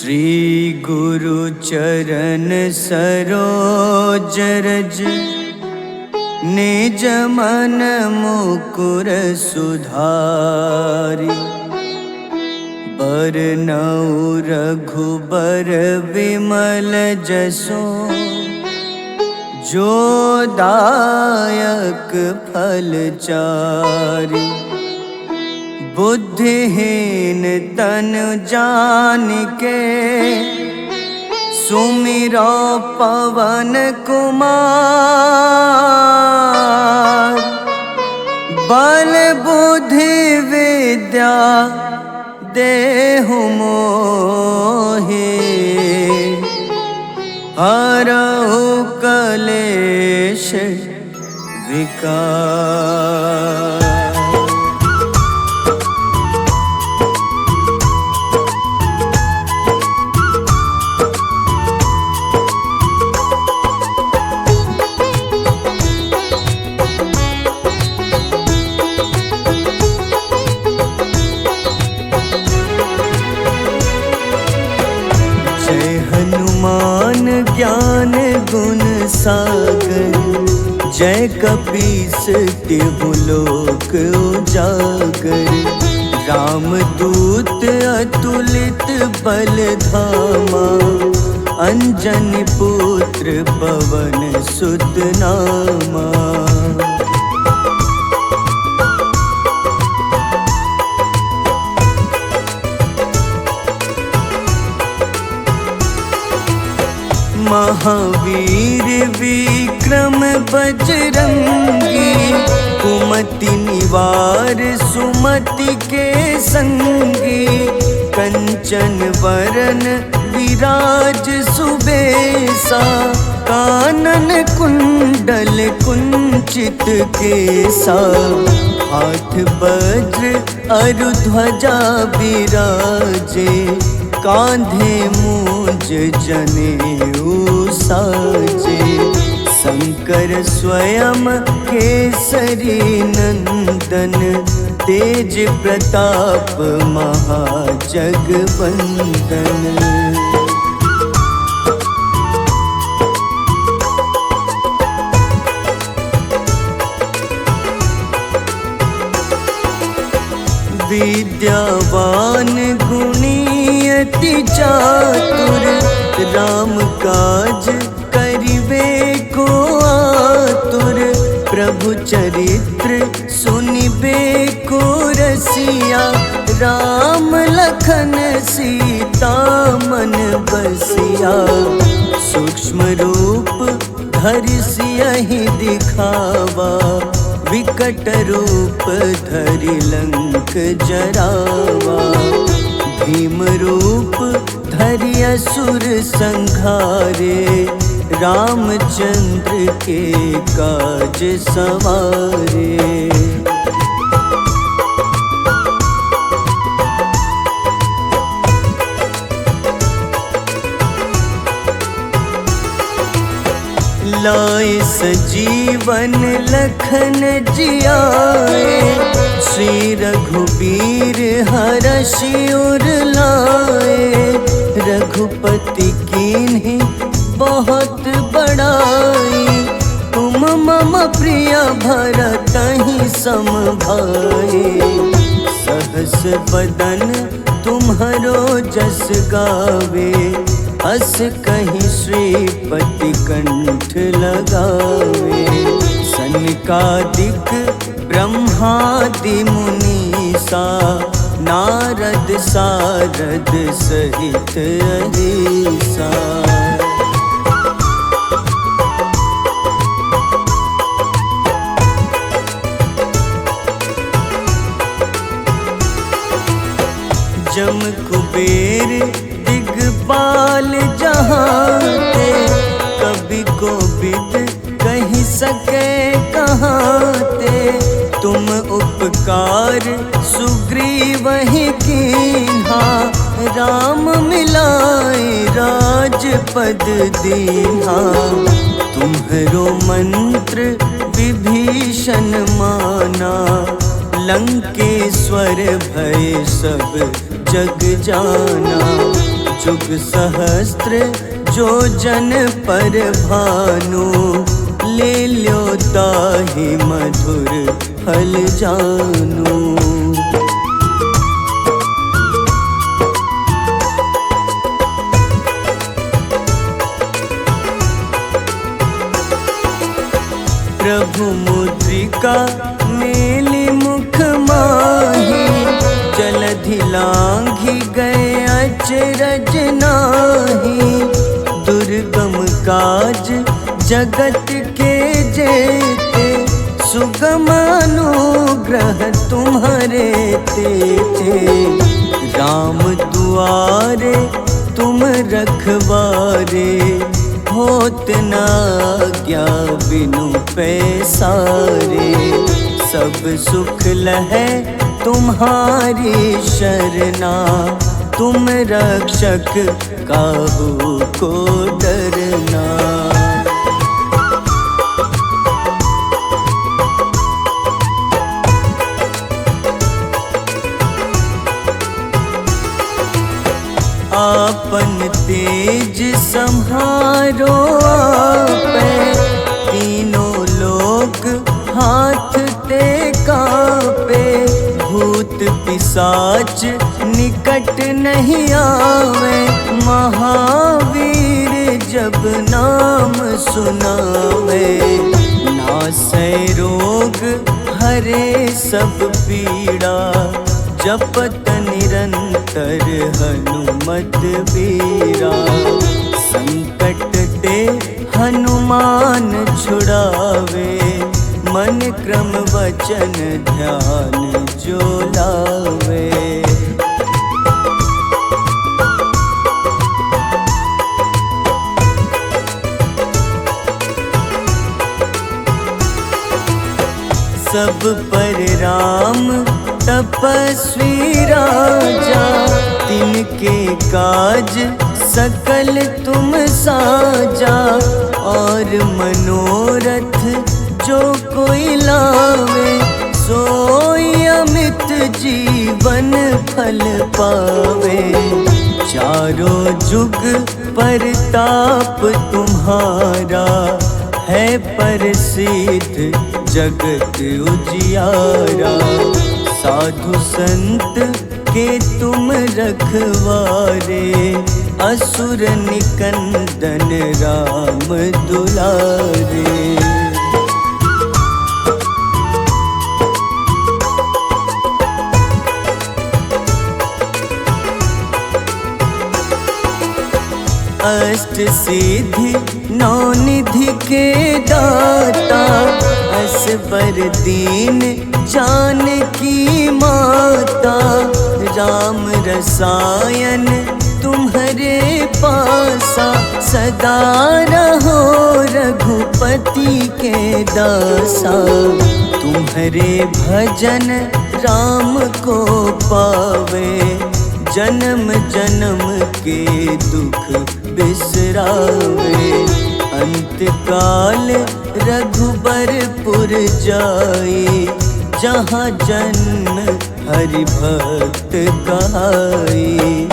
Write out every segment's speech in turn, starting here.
श्री गुरु चरण सरोज रज निज मन मुकुर सुधारि। बरनउँ रघुबर विमल जसो जो दायक फल चारि। बुद्धिहीन तनु जानिके सुमिरो पवन कुमार। बल बुद्धि विद्या देहु मोहि हरहु कलेश विकार। हनुमान ज्ञान गुण सागर जय कपीस तिहु लोक उजागर। रामदूत अतुलित बल धामा अंजनी पुत्र पवन सुत नामा। महावीर विक्रम बजरंगी कुमति निवार सुमति के संगी। कंचन वरन विराज सुबेसा कानन कुंडल कुंचित केसा। हाथ वज्र अरु ध्वजा बिराजे कांधे मूंज जनेऊ साजे। शंकर स्वयं केसरी नंदन तेज प्रताप महाजगवंदन। विद्यावान गुणी अति चातुर राम काज करिबे को आतुर। प्रभु चरित्र सुनिबे को रसिया राम लखन सीता मन बसिया। सूक्ष्म रूप धरि सियहि दिखावा विकट रूप धरि लंक जरावा। भीम रूप धरि असुर संहारे रामचंद्र के काज सवारे। लाए सजीवन लखन जियाए श्री रघुबीर हरषि उर लाए। रघुपति कीन्ही बहुत बड़ाई तुम मम प्रिय भरतहि सम भाई। सहस बदन तुम्हरो जस गावे अस कहीं श्रीपति कंठ लगावे। सनकादिक ब्रह्मादि मुनीसा नारद सारद सहित अहिसा। जम कुबेर दिगपाल जहाँते कभी कोविद कहीं सके कहाँते। तुम उपकार सुग्रीवहि कीन्हा राम मिलाए राजपद दीन्हा। तुम्हरो मंत्र विभीषण माना लंकेश्वर भय सब जग जाना। जुग सहस्त्र जो जन पर भानु, ले ल्यो ताहि मधुर फल जानू। प्रभु मुद्रिका मेली मुख माही, जलधि लांघि गए अचरज नाही। दुर्गम काज जगत के जेते, सुगम अनुग्रह तुम्हारे तेते। राम दुआरे तुम रखवारे, होत न आज्ञा बिनु पैसारे। सब सुख लहै तुम्हारी शरणा, तुम रक्षक काहू को डरना। आपन तेज सम्हारो आपै, तीनों लोक हाथ ते कांपे। भूत पिशाच निकट नहीं आवे, महावीर जब नाम सुनावे। नासै रोग हरे सब पीड़ा, जपत निरंतर हनुमत बीरा। संकट ते हनुमान छुड़ावे, मन क्रम वचन ध्यान जो लावे। सब पर राम तपस्वी राजा, तिनके काज सकल तुम साजा। और मनोरथ जो कोई लावे, सोई अमित जीवन फल पावे। चारों जुग परताप तुम्हारा, है प्रसिद्ध जगत उजियारा। साधु संत के तुम रखवारे, असुर निकंदन राम दुलारे। अष्ट सिद्धि नौ निधि के दाता, असबर दीन जानकी माता। राम रसायन तुम्हारे पासा, सदा रहो रघुपति के दासा। तुम्हारे भजन राम को पावे, जन्म जन्म के दुख बिसरावे। अंत काल रघुबरपुर जाई, जहाँ जन्म हरि भक्त कहाई।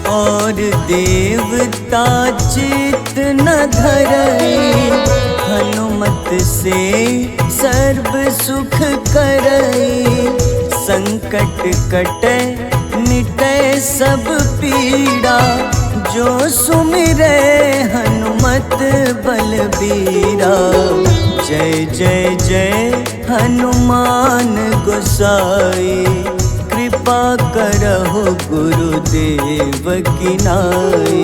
और देवता चित न धरई, हनुमत से सर्व सुख करई। संकट कटै मिटै सब पीड़ा, जो सुमिरै हनुमत बलबीरा। जय जय जय हनुमान गोसाई, कृपा करहु गुरुदेव की नाई।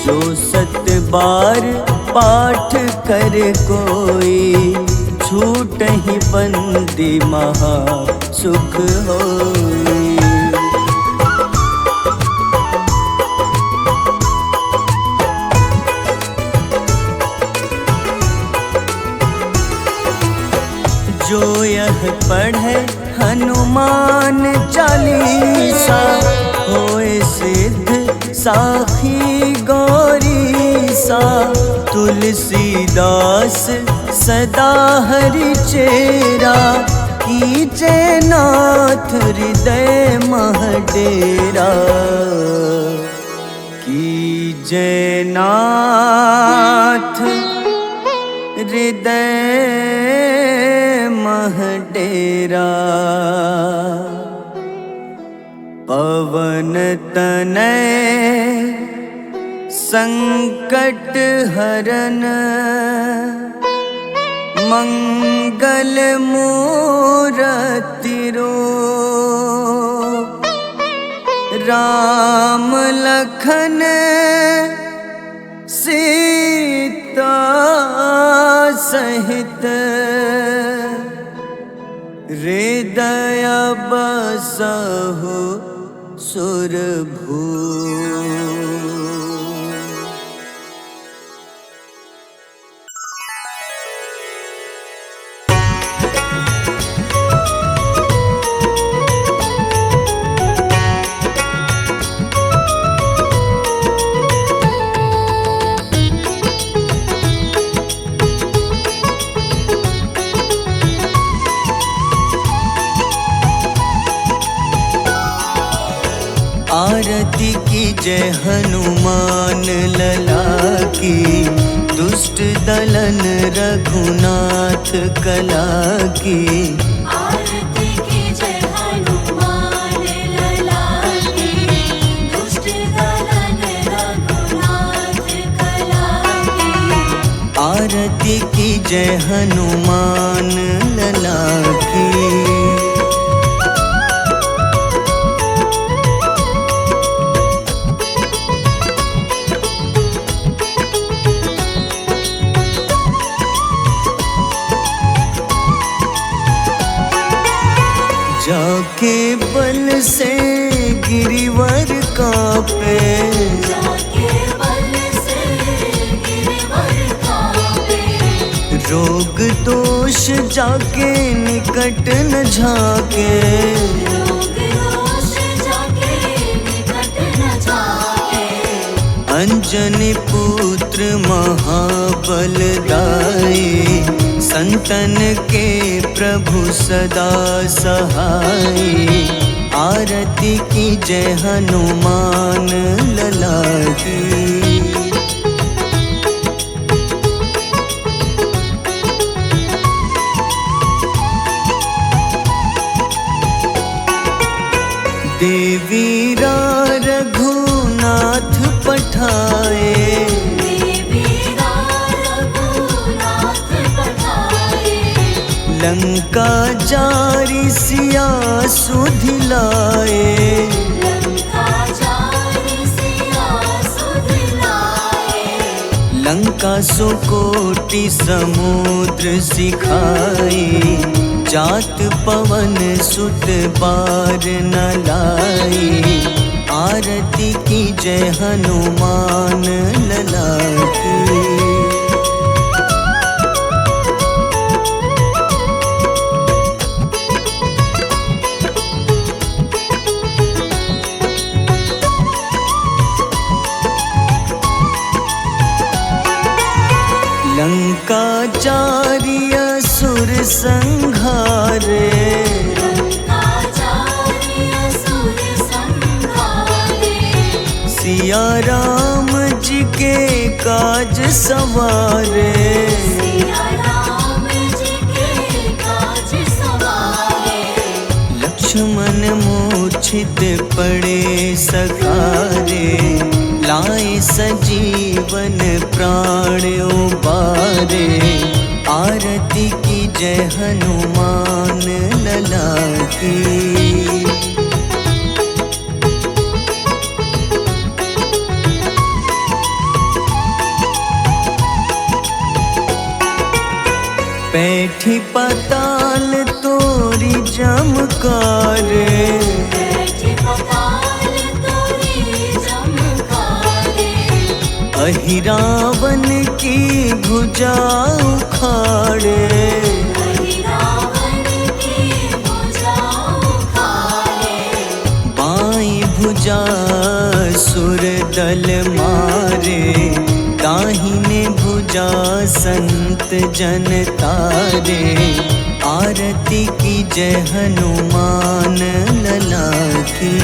जो सत बार पाठ कर कोई, छूटहि बंदी महा सुख होई। जो यह पढ़े हनुमान चालीसा, होए सिद्ध साखी गौरीसा। तुलसीदास सदा हरि चेरा, कीजे नाथ हृदय मह डेरा। कीजे नाथ हृदय मह डेरा। पवन तनय संकट हरन, मंगल मूरति रूप। राम लखन सीता सहित, हृदय बसहु सुरभूप। आरती की जय हनुमान लला की, दुष्ट दलन रघुनाथ कला की। आरती की जय हनुमान लला की, दुष्ट दलन रघुनाथ कला की। आरती की जय हनुमान लला की। जाके बल से गिरिवर कांपे, जाके बल से गिरिवर कांपे। रोग दोष जाके निकट न झाके। रोग दोष जाके निकट न झाके। अंजनी पुत्र महाबलदाई, संतन के प्रभु सदा सहाय। आरती की जय हनुमान लला की। देवीरा रघुनाथ पठाए, लंका जारी सिया सुधिलाए। लंका सुकोटि समुद्र सिखाए, जात पवन सुत बार न लाए। आरती की जय हनुमान लला की। लंका जारी असुर संघारे, सिया राम जी के काज सवारे। लक्ष्मण मूर्छित पड़े सखारे, लाए सजीवन प्राण उबारे। आरती की जय हनुमान लला की। बैठी पाताल तोरी जमकारे, अहिरावन की भुजा उखाड़े। बाईं भुजा सुर दल मारे, दाहिने भुजा संत जन तारे, आरती की जय हनुमान लला की।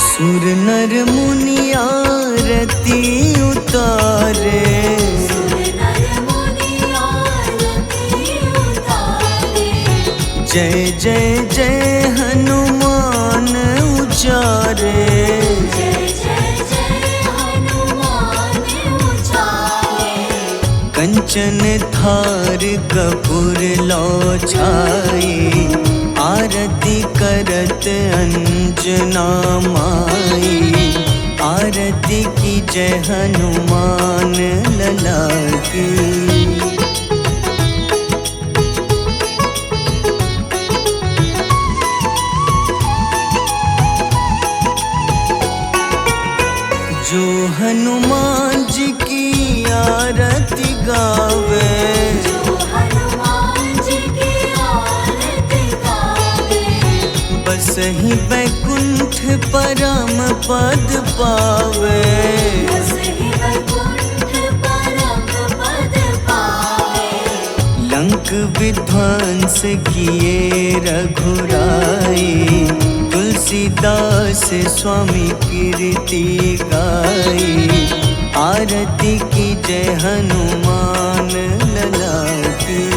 सुर नर मुनि आरती उतारे, सुर नर मुनि आरती उतारे। जय जय जय हनुमान उचारे, जय जय जय हनुमान उचारे। कंचन थार कपूर लो छाई, आरती करत अंजना माई। आरती की जय हनुमान लला की। जो हनुमान जी की आरती गावे, जो हनुमान जी की आरती गावे। बस ही बैकुंठ परम पद पावे। बस ही वैकुंठ परम पद पावे। लंक विध्वंस किए रघुराई, तुलसीदास स्वामी कीर्ति गाई। आरती की जय हनुमान लला की।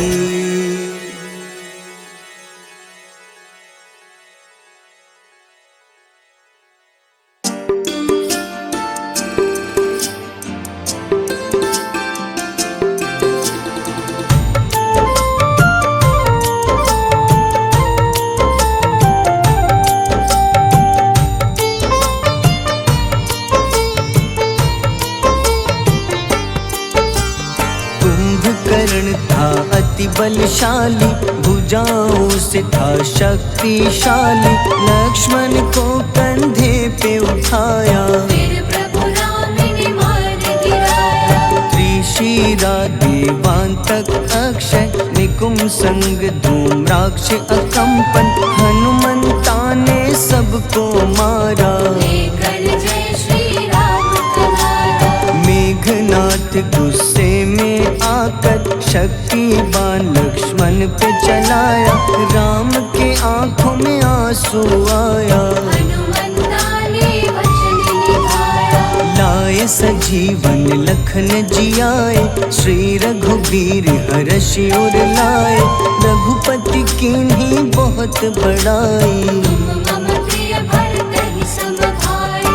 कुंभकर्ण था अति बलशाली, भुजाओं से था शक्तिशाली। लक्ष्मण को कंधे पे उठाया, फिर प्रभु राम ने मार गिराया। त्रिशिरा देवांतक अक्षय, निकुंभ संग धूम्राक्ष अकंपन। हनुमंता ने सबको मारा, लेकर जय श्री राम तुम्हारा। मेघनाथ गुस्से में आकर शक्तिवान लक्ष्मण पे चलाया। राम के आंखों में आंसू आया, हनुमंता ने वचन निभाया। लाए सजीवन लखन जियाए, श्री रघुबीर हर्षि उर लाए। रघुपति कीन्ही बहुत बड़ाई, तुम मम प्रिय भरत ही सम भाई।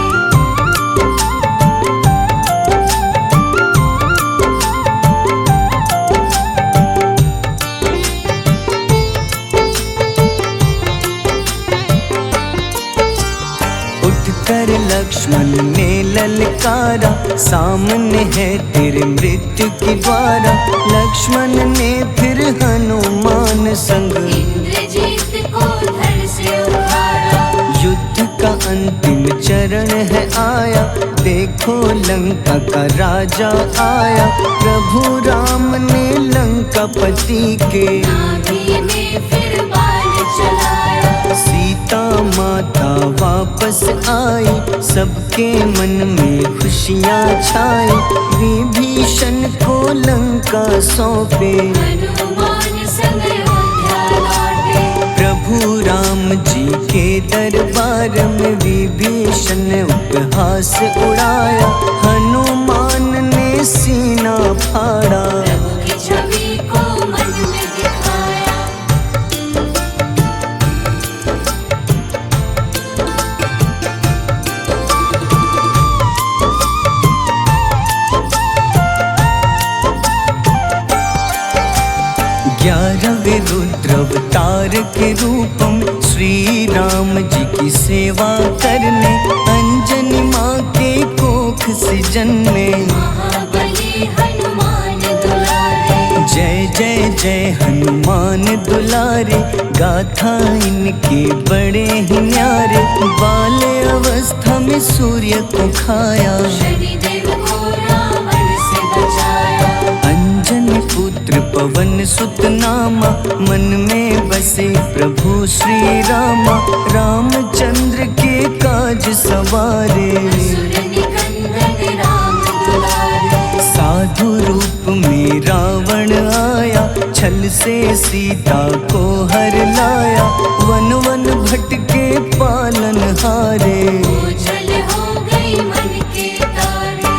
उठकर लक्ष्मण ने ललकारा, सामने है तेरे मृत्यु की द्वारा। लक्ष्मण ने फिर हनुमान संग इंद्रजीत को धड़ से उठाया। युद्ध का अंतिम चरण है आया, देखो लंका का राजा आया। प्रभु राम ने लंकापति के नाभि में फिर बाण चलाया। सीता माता वापस आई, सबके मन में खुशियाँ छाई। विभीषण को लंका सौंपे, हनुमान संग अयोध्या लौटे। प्रभु राम जी के दरबार में विभीषण ने उपहास उड़ाया। हनुमान ने सीना फाड़ा, प्रभु की छवि को मन में दिखाया। ग्यारहवें रुद्र अवतार के रूपम, श्री राम जी की सेवा करने। अंजनी माँ के कोख से जन्मे, महाबली हनुमान दुलारे। जय जय जय हनुमान दुलारे। गाथा इनके बड़े ही न्यारे, बाल्य अवस्था में सूर्य को खाया। शनिदेव को रावण पवन सुत नामा, मन में बसे प्रभु श्री रामा। रामचंद्र के काज सवारे, असुर निकंदन राम दुलारे। साधु रूप में रावण आया, छल से सीता को हर लाया। वन वन भटके पालन हारे, ओझल हो गई मन के तारे।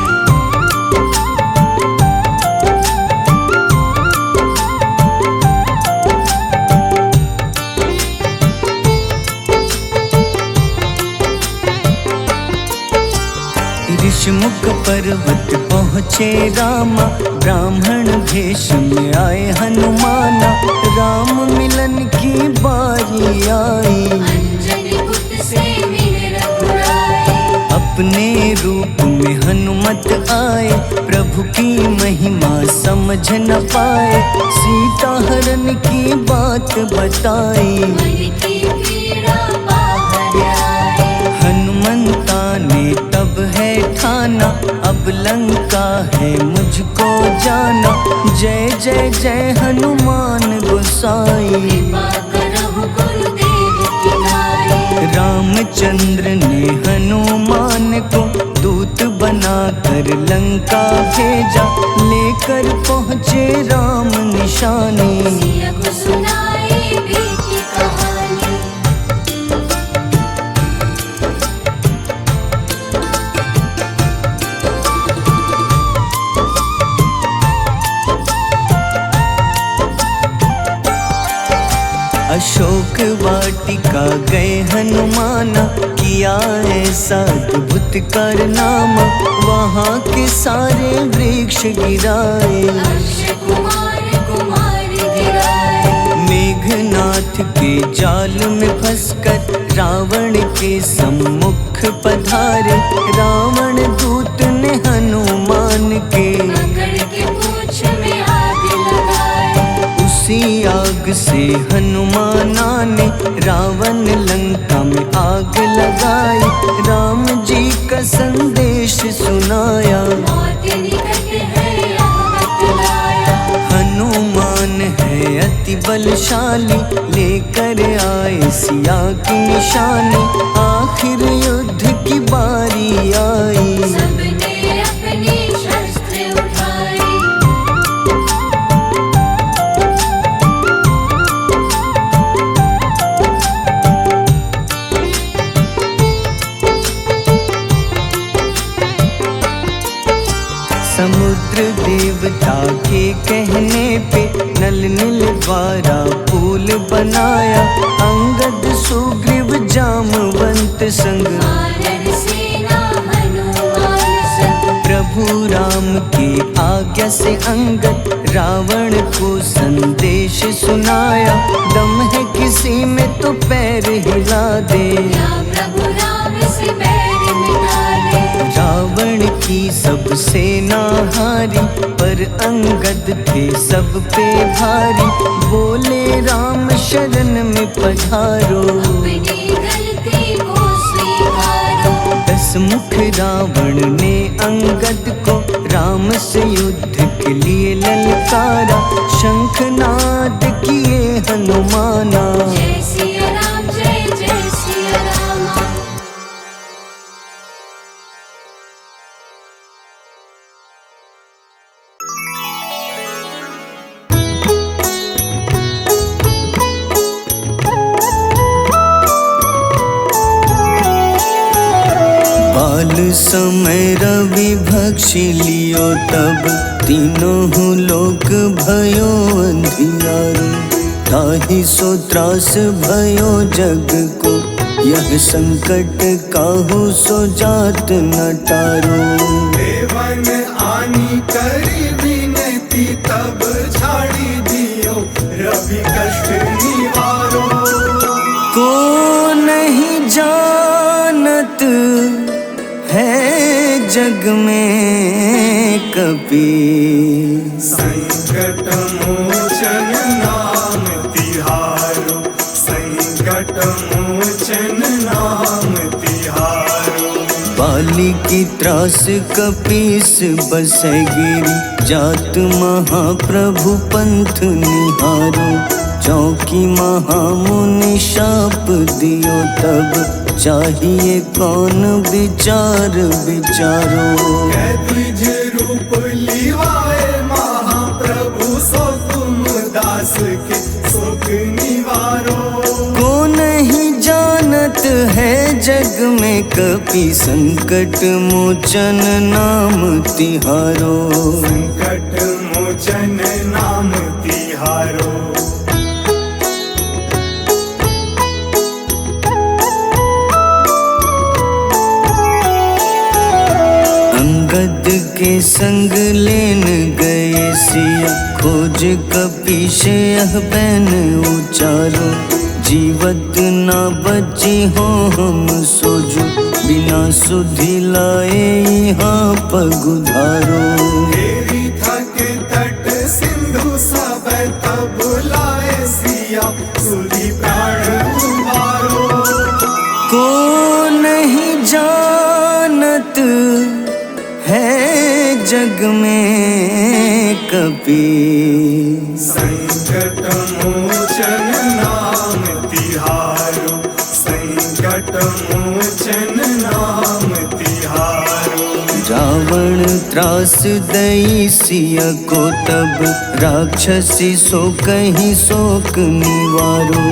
ऋषिमुख पर्वत पहुँचे रामा, ब्राह्मण भेष में आए हनुमाना। राम मिलन की बारी आई, अंजनी पुत्र से मिले रघुराई। अपने रूप में हनुमत आए, प्रभु की महिमा समझ न पाए। सीता हरण की बात बताई, मन की पीड़ा बाहर आई। हनुमंता ने तब है ठाना, अब लंका है मुझको जाना। जय जय जय हनुमान गोसाई, कृपा करहु गुरुदेव की नाई। रामचंद्र ने हनुमान को दूत बनाकर लंका भेजा। लेकर पहुँचे राम निशानी, सिया को सुनाई बीती कहानी। अशोक वाटिका गए हनुमाना, किया ऐसा अद्भुत कारनामा। वहाँ के सारे वृक्ष गिराए, अक्षय कुमार कुमार गिराए। मेघनाथ के जाल में फंसकर रावण के सम्मुख पधारे। रावण दूत ने हनुमान के पकड़ के पूंछ में आग लगाए। उसी आग से हनुमाना ने रावण लंका में आग लगाई। राम जी का संदेश सुनाया, मौत निकट है यह बतलाया। हनुमान है अति बलशाली, लेकर आए सिया की निशानी। आखिर युद्ध की बारी आई, सबने अपनी शस्त्र उठाई। समुद्र देवता के कहने पे नल नील द्वारा पुल बनाया। अंगद सुग्रीव जामवंत संग, वानर सेना हनुमान संग। प्रभु राम की आज्ञा से अंगद रावण को संदेश सुनाया। दम है किसी में तो पैर हिला दे, या प्रभु राम से बैर मिटा दे। रावण की सब सेना हारी, पर अंगद थे सब पे भारी। बोले राम शरण में पधारो, अपनी गलती को स्वीकारो। दस मुख रावण ने अंगद को राम से युद्ध के लिए ललकारा। शंखनाद किए हनुमाना, जय सिया राम जय जय सिया रामा। बाल समय रवि भक्षी लियो, तब तीनों लोक भयो अंधियारो। ताहि सो त्रास भयो जग को, यह संकट काहू सो जात न टारो। देवन आनी करी विनती, तब झाड़ी दियो रवि कष्ट निवारो। को नहीं जानत है जग में कपी, संकट मोचन नाम तिहारो। संकट मोचन नाम तिहारो। बाली की त्रास कपीस बसगिरी जात महाप्रभु पंथ निहारो चौकी महामुनि शाप दियो तब चाहिए कौन विचार विचारो। द्विज रूप लिवाए महाप्रभु सो तुम दास के सुख निवारो। को नहीं जानत है जग में कपि संकट मोचन नाम तिहारो। संकट मोचन नाम तिहारो। अंगद के संग लेन गए सिया खोज कपीश यह बैन उचारो। जीवत ना बची हो हम सोजो बिना सुधि लाए यहाँ पगुधारो। तेरी थके तट सिंधु सब तब लाए सिया सुधि प्राण उबारो। को नहीं जानत है जग में कपि संकट मोचन नाम तिहारो। संकट मोचन नाम तिहारो। रावण त्रास दई सिया को तब राक्षसी सो कहीं शोक निवारो।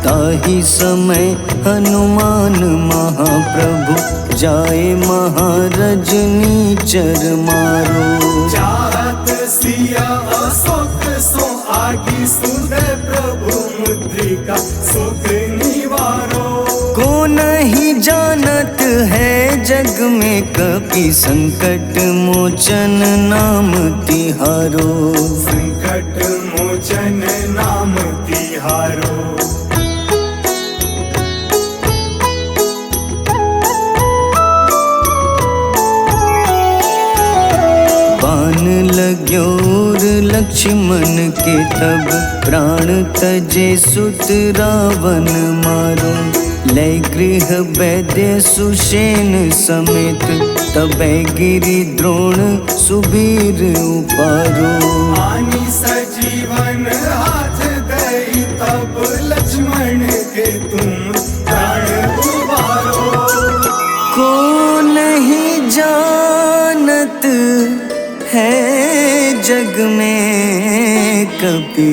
ताही समय हनुमान महाप्रभु जाए महारजनी चर मारो। चाहत सिया अशोक सो आगी सुदय प्रभु मुद्रिका सुख निवारो। को नहीं जानत है जग में कपि संकट मोचन नाम तिहारो। संकट मोचन नाम तिहारो। बाण लग्योर लक्ष्मण के तब प्राण तजे सुत रावण मारो। लय गृह वैद्य सुषेण समेत तबै गिरि द्रोण सुबीर उपारो। आनी सजीवन हाथ दई तब लक्ष्मण के तुम प्राण उबारो। को नहीं जानत है जग में कपि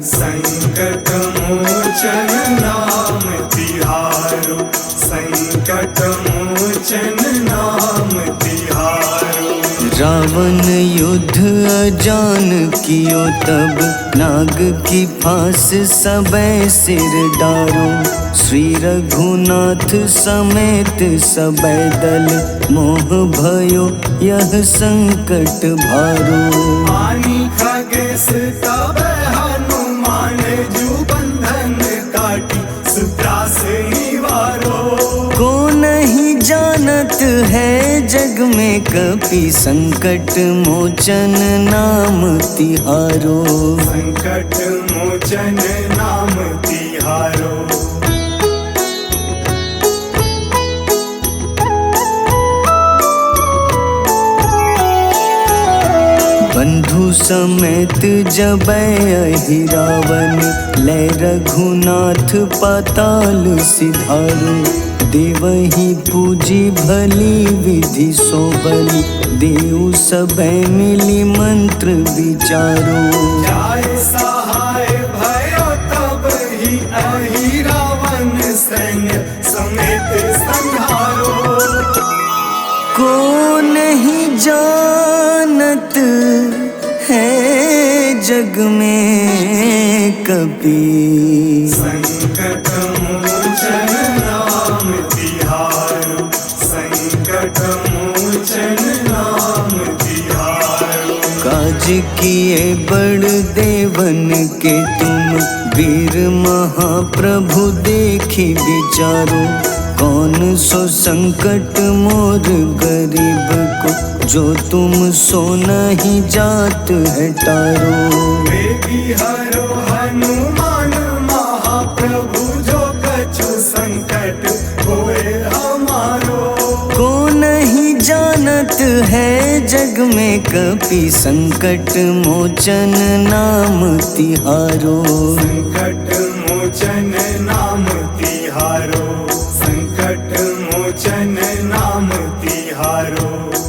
संकट मोचन नाम तिहारो। संकट मोचन नाम तिहारो। रावण युद्ध अजान कियो तब नाग की फांस सबै सिर डारो। श्री रघुनाथ समेत सबै दल मोह भयो यह संकट भारो। आनी खगेश तब हनुमान जू बंधन काटी सुत्रास निवारो। को नहीं जानत है जग में कपि संकट मोचन नाम तिहारो। संकट मोचन नाम तिहारो। बंधु समेत जबै अहि रावण लय रघुनाथ पाताल सिधारो। देवहि पूजी भली विधि सो बलि देव सबै मिली मंत्र विचारो। जाय सहाय भयो तब ही अहि रावण सैन्य समेत संहारो। को नहीं जानत है जग में कपि संकट मोचन नाम तिहारो। संकट मोचन नाम तिहारो। काज किए बड़ देवन के तुम वीर महाप्रभु देखी विचारो। कौन सो संकट मोर गरीब को जो तुम सो नहीं जात है टारो। बेगी हरो हनुमान महाप्रभु जो कछु संकट होए हमारो। को चलत है जग में कपि संकट मोचन नाम तिहारो। संकट मोचन नाम तिहारो, संकट मोचन नाम तिहारो।